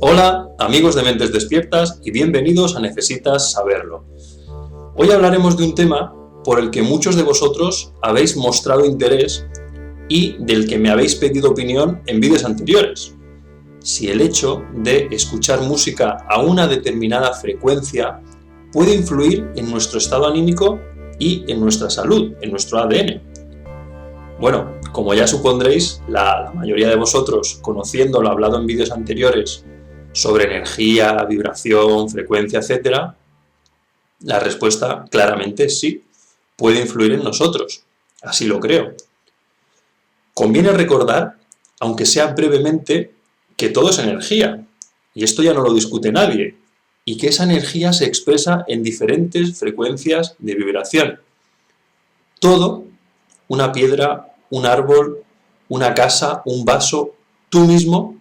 Hola, amigos de Mentes Despiertas y bienvenidos a Necesitas Saberlo. Hoy hablaremos de un tema por el que muchos de vosotros habéis mostrado interés y del que me habéis pedido opinión en vídeos anteriores. Si el hecho de escuchar música a una determinada frecuencia puede influir en nuestro estado anímico y en nuestra salud, en nuestro ADN. Bueno, como ya supondréis, la mayoría de vosotros, conociendo lo hablado en vídeos anteriores sobre energía, vibración, frecuencia, etc., la respuesta claramente es sí, puede influir en nosotros, así lo creo. Conviene recordar, aunque sea brevemente, que todo es energía, y esto ya no lo discute nadie, y que esa energía se expresa en diferentes frecuencias de vibración. Todo, una piedra, un árbol, una casa, un vaso, tú mismo,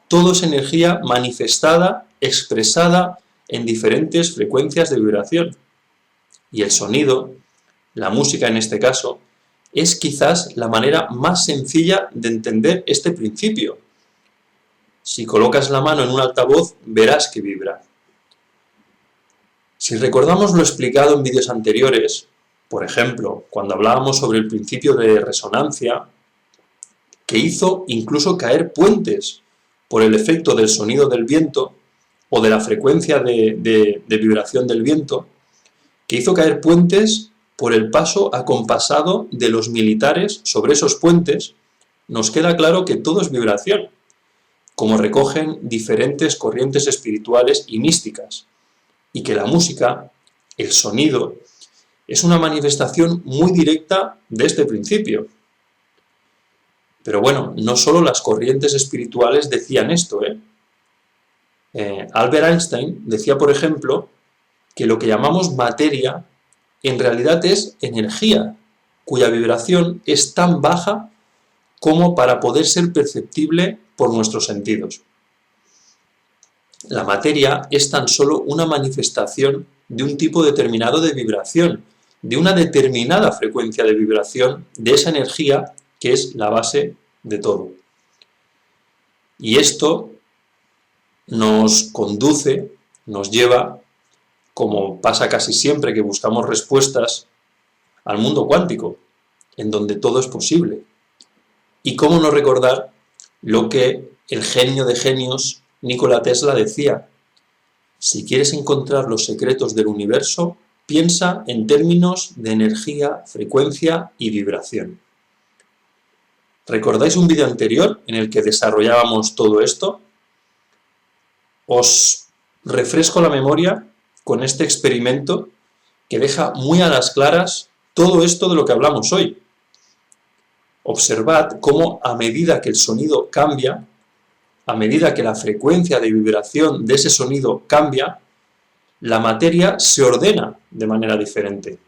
todo es energía manifestada, expresada en diferentes frecuencias de vibración. Y el sonido, la música en este caso, es quizás la manera más sencilla de entender este principio. Si colocas la mano en un altavoz, verás que vibra. Si recordamos lo explicado en vídeos anteriores, por ejemplo, cuando hablábamos sobre el principio de resonancia, que hizo incluso caer puentes por el efecto del sonido del viento o de la frecuencia de vibración del viento, que hizo caer puentes por el paso acompasado de los militares sobre esos puentes, nos queda claro que todo es vibración, como recogen diferentes corrientes espirituales y místicas, y que la música, el sonido, es una manifestación muy directa de este principio. Pero bueno, no solo las corrientes espirituales decían esto, Albert Einstein decía, por ejemplo, que lo que llamamos materia en realidad es energía, cuya vibración es tan baja como para poder ser perceptible por nuestros sentidos. La materia es tan solo una manifestación de un tipo determinado de vibración, de una determinada frecuencia de vibración de esa energía que es la base de todo. Y esto nos conduce, nos lleva, como pasa casi siempre que buscamos respuestas, al mundo cuántico, en donde todo es posible. Y cómo no recordar lo que el genio de genios Nikola Tesla decía: si quieres encontrar los secretos del universo, piensa en términos de energía, frecuencia y vibración. ¿Recordáis un vídeo anterior en el que desarrollábamos todo esto? Os refresco la memoria con este experimento que deja muy a las claras todo esto de lo que hablamos hoy. Observad cómo a medida que el sonido cambia, a medida que la frecuencia de vibración de ese sonido cambia, la materia se ordena de manera diferente.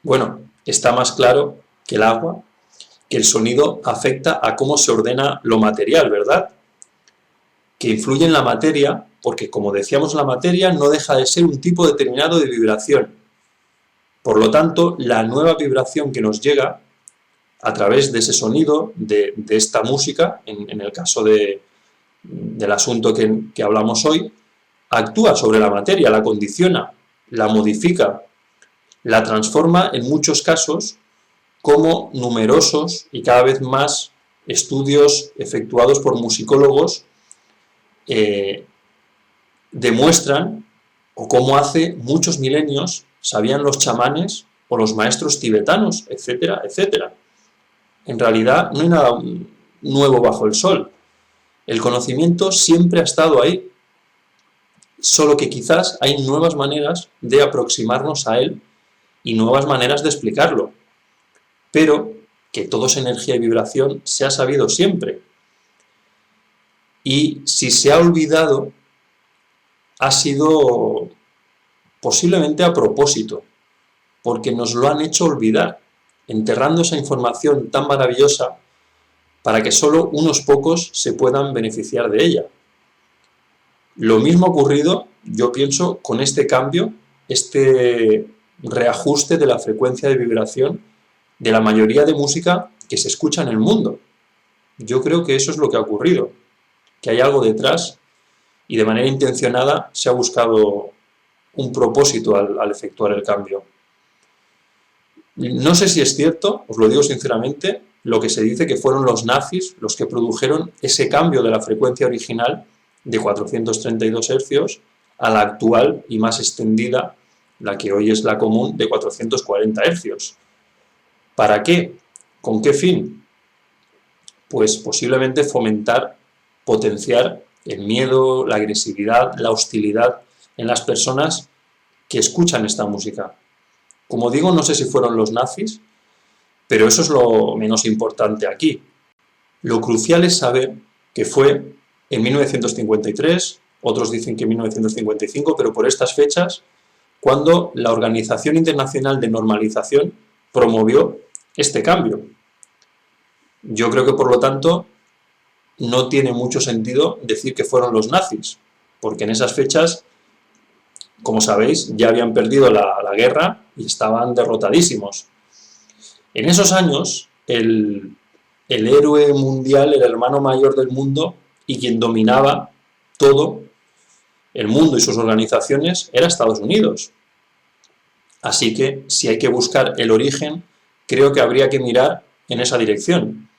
Bueno, está más claro que el agua, que el sonido afecta a cómo se ordena lo material, ¿verdad? Que influye en la materia, porque como decíamos, la materia no deja de ser un tipo determinado de vibración. Por lo tanto, la nueva vibración que nos llega a través de ese sonido, de esta música, en el caso del asunto que hablamos hoy, actúa sobre la materia, la condiciona, la modifica, la transforma en muchos casos, como numerosos y cada vez más estudios efectuados por musicólogos eh, demuestran, o cómo hace muchos milenios sabían los chamanes o los maestros tibetanos, etcétera, etcétera. En realidad no hay nada nuevo bajo el sol. El conocimiento siempre ha estado ahí, solo que quizás hay nuevas maneras de aproximarnos a él y nuevas maneras de explicarlo, pero que todo es energía y vibración se ha sabido siempre. Y si se ha olvidado, ha sido posiblemente a propósito, porque nos lo han hecho olvidar, enterrando esa información tan maravillosa para que solo unos pocos se puedan beneficiar de ella. Lo mismo ha ocurrido, yo pienso, con este cambio, este reajuste de la frecuencia de vibración de la mayoría de música que se escucha en el mundo. Yo creo que eso es lo que ha ocurrido, que hay algo detrás y de manera intencionada se ha buscado un propósito al efectuar el cambio. No sé si es cierto, os lo digo sinceramente, lo que se dice que fueron los nazis los que produjeron ese cambio de la frecuencia original de 432 Hz a la actual y más extendida, la que hoy es la común, de 440 Hz. ¿Para qué? ¿Con qué fin? Pues posiblemente fomentar, potenciar el miedo, la agresividad, la hostilidad en las personas que escuchan esta música. Como digo, no sé si fueron los nazis, pero eso es lo menos importante aquí. Lo crucial es saber que fue en 1953, otros dicen que en 1955, pero por estas fechas, cuando la Organización Internacional de Normalización promovió este cambio. Yo creo que, por lo tanto, no tiene mucho sentido decir que fueron los nazis, porque en esas fechas, como sabéis, ya habían perdido la guerra y estaban derrotadísimos. En esos años, el héroe mundial, el hermano mayor del mundo y quien dominaba todo el mundo y sus organizaciones era Estados Unidos. Así que, si hay que buscar el origen, creo que habría que mirar en esa dirección.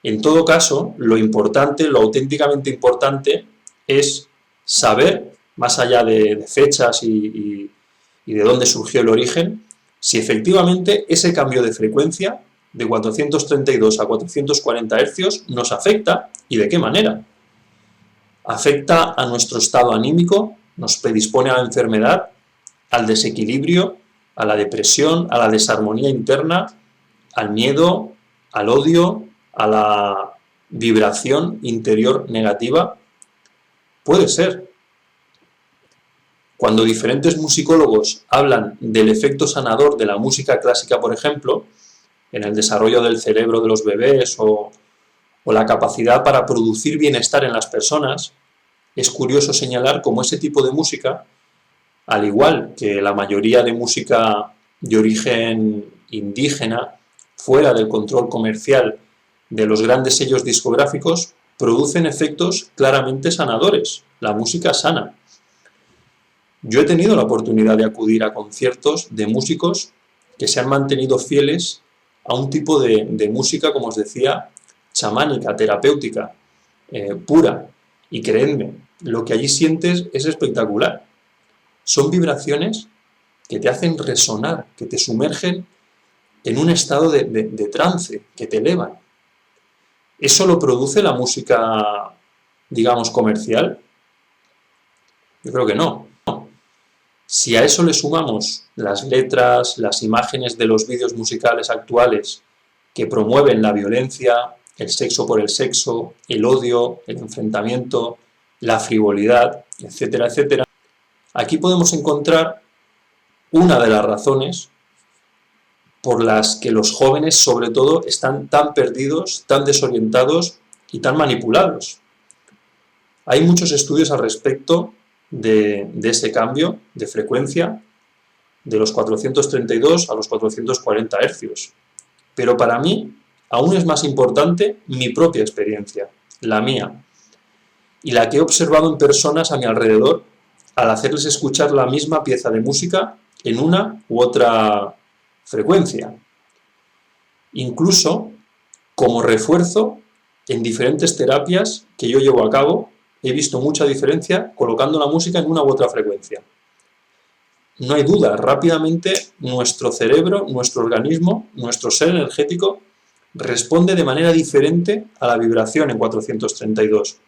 En todo caso, lo importante, lo auténticamente importante, es saber, más allá de fechas y de dónde surgió el origen, si efectivamente ese cambio de frecuencia de 432 a 440 Hz nos afecta y de qué manera. Afecta a nuestro estado anímico, nos predispone a la enfermedad, al desequilibrio, a la depresión, a la desarmonía interna, al miedo, al odio, a la vibración interior negativa. Puede ser. Cuando diferentes musicólogos hablan del efecto sanador de la música clásica, por ejemplo, en el desarrollo del cerebro de los bebés o la capacidad para producir bienestar en las personas, es curioso señalar cómo ese tipo de música, al igual que la mayoría de música de origen indígena, fuera del control comercial de los grandes sellos discográficos, producen efectos claramente sanadores. La música sana. Yo he tenido la oportunidad de acudir a conciertos de músicos que se han mantenido fieles a un tipo de música, como os decía, chamánica, terapéutica, pura. Y creedme, lo que allí sientes es espectacular. Son vibraciones que te hacen resonar, que te sumergen en un estado de trance, que te elevan. ¿Eso lo produce la música, digamos, comercial? Yo creo que no. Si a eso le sumamos las letras, las imágenes de los vídeos musicales actuales que promueven la violencia, el sexo por el sexo, el odio, el enfrentamiento, la frivolidad, etcétera, etcétera, aquí podemos encontrar una de las razones por las que los jóvenes, sobre todo, están tan perdidos, tan desorientados y tan manipulados. Hay muchos estudios al respecto de ese cambio de frecuencia de los 432 a los 440 Hz. Pero para mí, aún es más importante mi propia experiencia, la mía, y la que he observado en personas a mi alrededor al hacerles escuchar la misma pieza de música en una u otra frecuencia. Incluso, como refuerzo, en diferentes terapias que yo llevo a cabo, he visto mucha diferencia colocando la música en una u otra frecuencia. No hay duda, rápidamente nuestro cerebro, nuestro organismo, nuestro ser energético responde de manera diferente a la vibración en 432.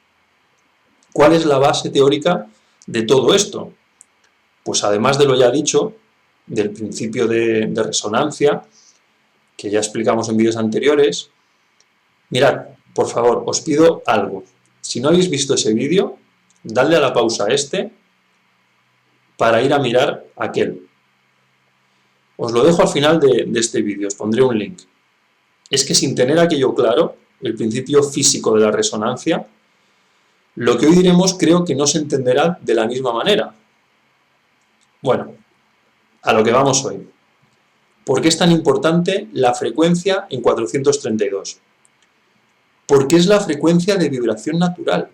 ¿Cuál es la base teórica de todo esto? Pues además de lo ya dicho, del principio de resonancia, que ya explicamos en vídeos anteriores, mirad, por favor, os pido algo. Si no habéis visto ese vídeo, dadle a la pausa a este para ir a mirar aquel. Os lo dejo al final de este vídeo, os pondré un link. Es que sin tener aquello claro, el principio físico de la resonancia, lo que hoy diremos creo que no se entenderá de la misma manera. Bueno, a lo que vamos hoy. ¿Por qué es tan importante la frecuencia en 432? Porque es la frecuencia de vibración natural.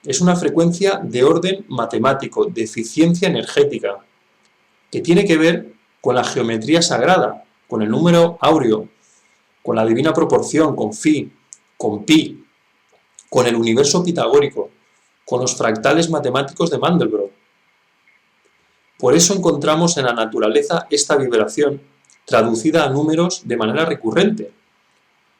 Es una frecuencia de orden matemático, de eficiencia energética, que tiene que ver con la geometría sagrada, con el número áureo, con la divina proporción, con phi, con pi, con el universo pitagórico, con los fractales matemáticos de Mandelbrot. Por eso encontramos en la naturaleza esta vibración traducida a números de manera recurrente.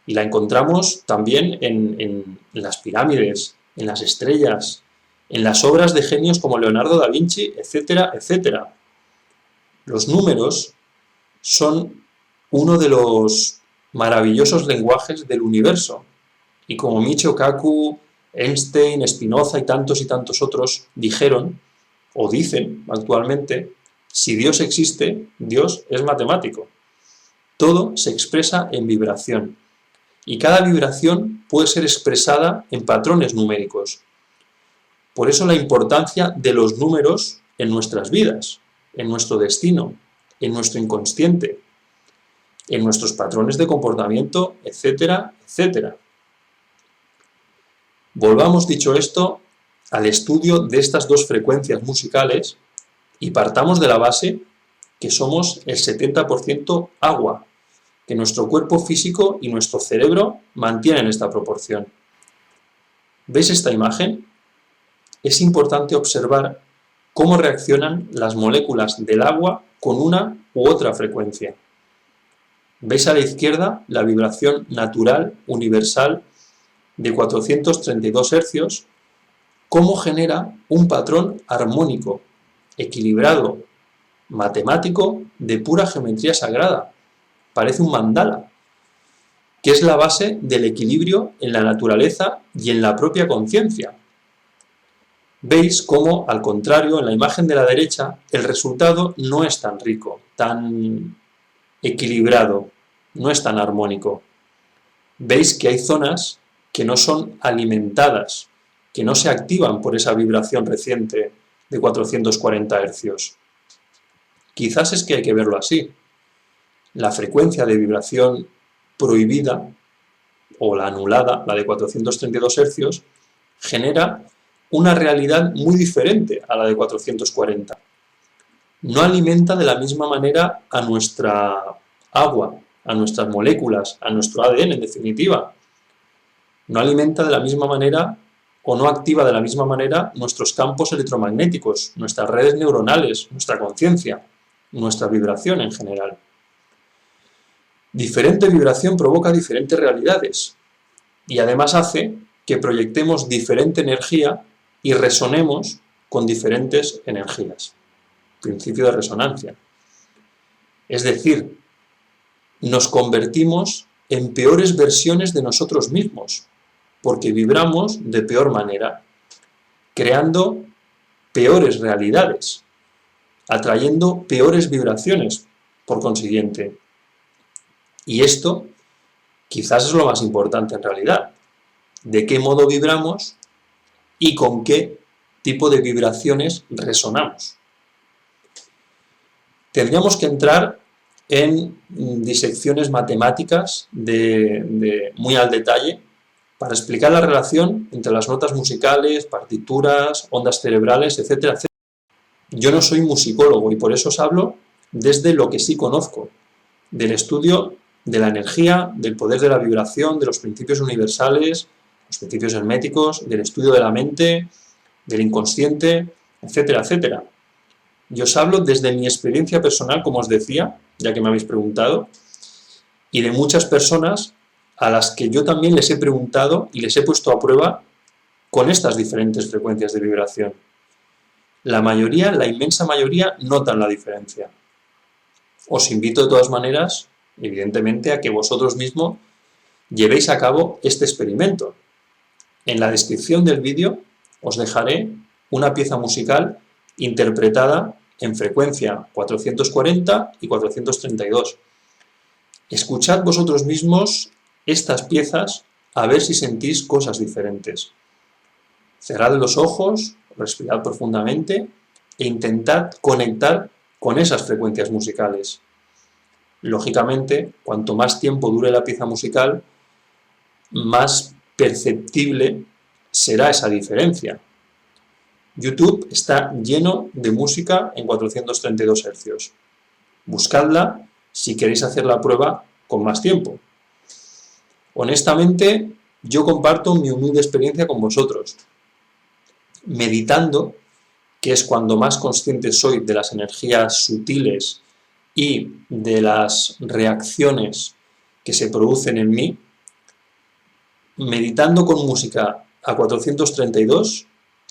Y la encontramos también en las pirámides, en las estrellas, en las obras de genios como Leonardo da Vinci, etcétera, etcétera. Los números son uno de los maravillosos lenguajes del universo. Y como Michio Kaku, Einstein, Spinoza y tantos otros dijeron, o dicen actualmente, si Dios existe, Dios es matemático. Todo se expresa en vibración. Y cada vibración puede ser expresada en patrones numéricos. Por eso la importancia de los números en nuestras vidas, en nuestro destino, en nuestro inconsciente, en nuestros patrones de comportamiento, etcétera, etcétera. Volvamos, dicho esto, al estudio de estas dos frecuencias musicales y partamos de la base que somos el 70% agua, que nuestro cuerpo físico y nuestro cerebro mantienen esta proporción. ¿Veis esta imagen? Es importante observar cómo reaccionan las moléculas del agua con una u otra frecuencia. ¿Veis a la izquierda la vibración natural, universal, de 432 Hz? ¿Cómo genera un patrón armónico, equilibrado, matemático, de pura geometría sagrada? Parece un mandala, que es la base del equilibrio en la naturaleza y en la propia conciencia. Veis cómo, al contrario, en la imagen de la derecha, el resultado no es tan rico, tan equilibrado, no es tan armónico. Veis que hay zonas que no son alimentadas, que no se activan por esa vibración reciente de 440 Hz. Quizás es que hay que verlo así. La frecuencia de vibración prohibida, o la anulada, la de 432 Hz, genera una realidad muy diferente a la de 440. No alimenta de la misma manera a nuestra agua, a nuestras moléculas, a nuestro ADN en definitiva. No alimenta de la misma manera o no activa de la misma manera nuestros campos electromagnéticos, nuestras redes neuronales, nuestra conciencia, nuestra vibración en general. Diferente vibración provoca diferentes realidades y además hace que proyectemos diferente energía y resonemos con diferentes energías. Principio de resonancia. Es decir, nos convertimos en peores versiones de nosotros mismos, porque vibramos de peor manera, creando peores realidades, atrayendo peores vibraciones, por consiguiente. Y esto quizás es lo más importante en realidad. ¿De qué modo vibramos y con qué tipo de vibraciones resonamos? Tendríamos que entrar en disecciones matemáticas muy al detalle para explicar la relación entre las notas musicales, partituras, ondas cerebrales, etcétera, etcétera. Yo no soy musicólogo y por eso os hablo desde lo que sí conozco, del estudio de la energía, del poder de la vibración, de los principios universales, los principios herméticos, del estudio de la mente, del inconsciente, etcétera, etcétera. Yo os hablo desde mi experiencia personal, como os decía, ya que me habéis preguntado, y de muchas personas a las que yo también les he preguntado y les he puesto a prueba con estas diferentes frecuencias de vibración. La mayoría, la inmensa mayoría, notan la diferencia. Os invito de todas maneras, evidentemente, a que vosotros mismos llevéis a cabo este experimento. En la descripción del vídeo os dejaré una pieza musical interpretada en frecuencia 440 y 432. Escuchad vosotros mismos estas piezas a ver si sentís cosas diferentes. Cerrad los ojos, respirad profundamente e intentad conectar con esas frecuencias musicales. Lógicamente, cuanto más tiempo dure la pieza musical, más perceptible será esa diferencia. YouTube está lleno de música en 432 Hz. Buscadla si queréis hacer la prueba con más tiempo. Honestamente, yo comparto mi humilde experiencia con vosotros. Meditando, que es cuando más consciente soy de las energías sutiles y de las reacciones que se producen en mí, meditando con música a 432,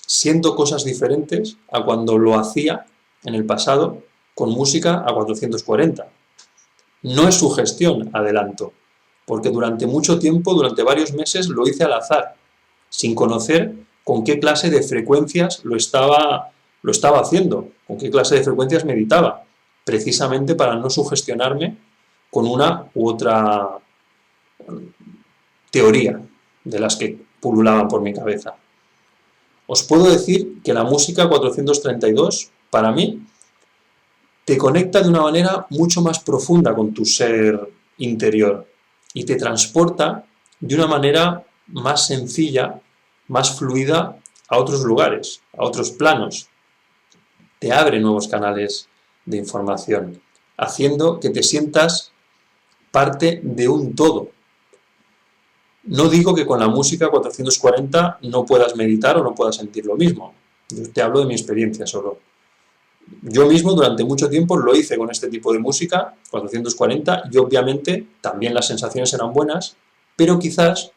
siento cosas diferentes a cuando lo hacía en el pasado con música a 440. No es sugestión, adelanto, porque durante mucho tiempo, durante varios meses, lo hice al azar, sin conocer con qué clase de frecuencias lo estaba haciendo, con qué clase de frecuencias meditaba, precisamente para no sugestionarme con una u otra teoría de las que pululaban por mi cabeza. Os puedo decir que la música 432, para mí, te conecta de una manera mucho más profunda con tu ser interior y te transporta de una manera más sencilla, más fluida a otros lugares, a otros planos. Te abre nuevos canales de información, haciendo que te sientas parte de un todo. No digo que con la música 440 no puedas meditar o no puedas sentir lo mismo. Yo te hablo de mi experiencia solo. Yo mismo durante mucho tiempo lo hice con este tipo de música, 440, y obviamente también las sensaciones eran buenas, pero quizás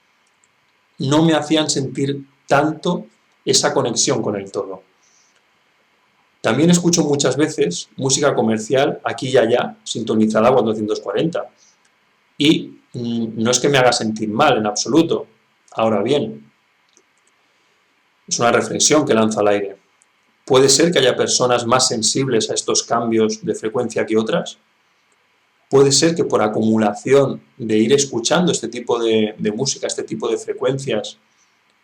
no me hacían sentir tanto esa conexión con el todo. También escucho muchas veces música comercial aquí y allá, sintonizada a 440. Y no es que me haga sentir mal en absoluto. Ahora bien, es una reflexión que lanzo al aire. ¿Puede ser que haya personas más sensibles a estos cambios de frecuencia que otras? ¿Puede ser que por acumulación de ir escuchando este tipo de música, este tipo de frecuencias,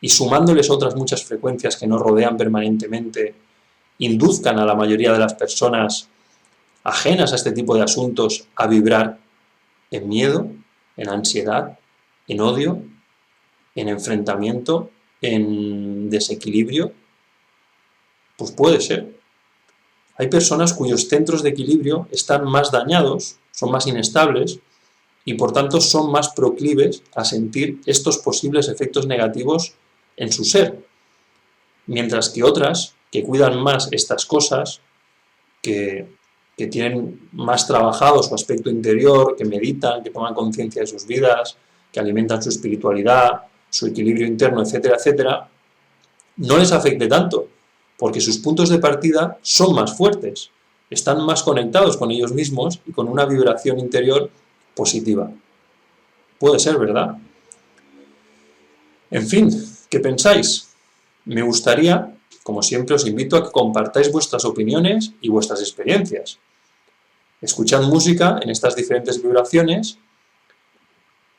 y sumándoles otras muchas frecuencias que nos rodean permanentemente, induzcan a la mayoría de las personas ajenas a este tipo de asuntos a vibrar en miedo, en ansiedad, en odio, en enfrentamiento, en desequilibrio? Pues puede ser. Hay personas cuyos centros de equilibrio están más dañados, son más inestables y por tanto son más proclives a sentir estos posibles efectos negativos en su ser. Mientras que otras, que cuidan más estas cosas, que tienen más trabajado su aspecto interior, que meditan, que toman conciencia de sus vidas, que alimentan su espiritualidad, su equilibrio interno, etcétera, etcétera, no les afecte tanto, porque sus puntos de partida son más fuertes, están más conectados con ellos mismos y con una vibración interior positiva. Puede ser, ¿verdad? En fin, ¿qué pensáis? Me gustaría, como siempre, os invito a que compartáis vuestras opiniones y vuestras experiencias. Escuchad música en estas diferentes vibraciones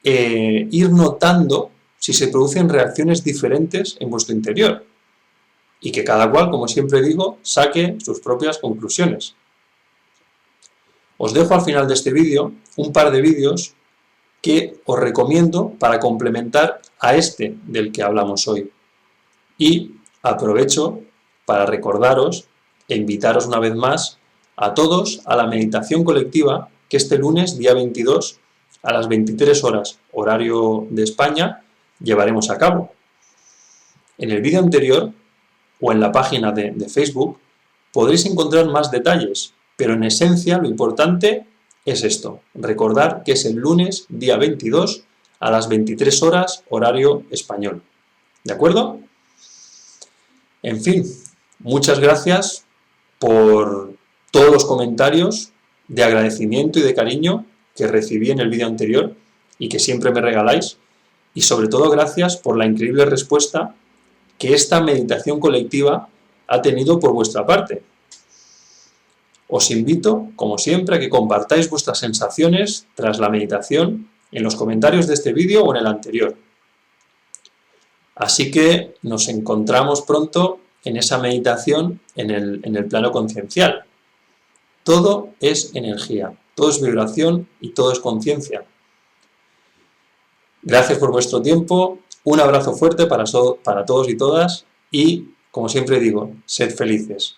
ir notando si se producen reacciones diferentes en vuestro interior y que cada cual, como siempre digo, saque sus propias conclusiones. Os dejo al final de este vídeo un par de vídeos que os recomiendo para complementar a este del que hablamos hoy. Y aprovecho para recordaros e invitaros una vez más a todos a la meditación colectiva que este lunes, día 22, a las 23 horas, horario de España, llevaremos a cabo. En el vídeo anterior, o en la página de Facebook, podréis encontrar más detalles, pero en esencia lo importante es esto, recordar que es el lunes, día 22, a las 23 horas, horario español. ¿De acuerdo? En fin, muchas gracias por todos los comentarios de agradecimiento y de cariño que recibí en el vídeo anterior y que siempre me regaláis, y sobre todo gracias por la increíble respuesta que esta meditación colectiva ha tenido por vuestra parte. Os invito, como siempre, a que compartáis vuestras sensaciones tras la meditación en los comentarios de este vídeo o en el anterior. Así que nos encontramos pronto en esa meditación en el plano conciencial. Todo es energía, todo es vibración y todo es conciencia. Gracias por vuestro tiempo, un abrazo fuerte para todos y todas y, como siempre digo, sed felices.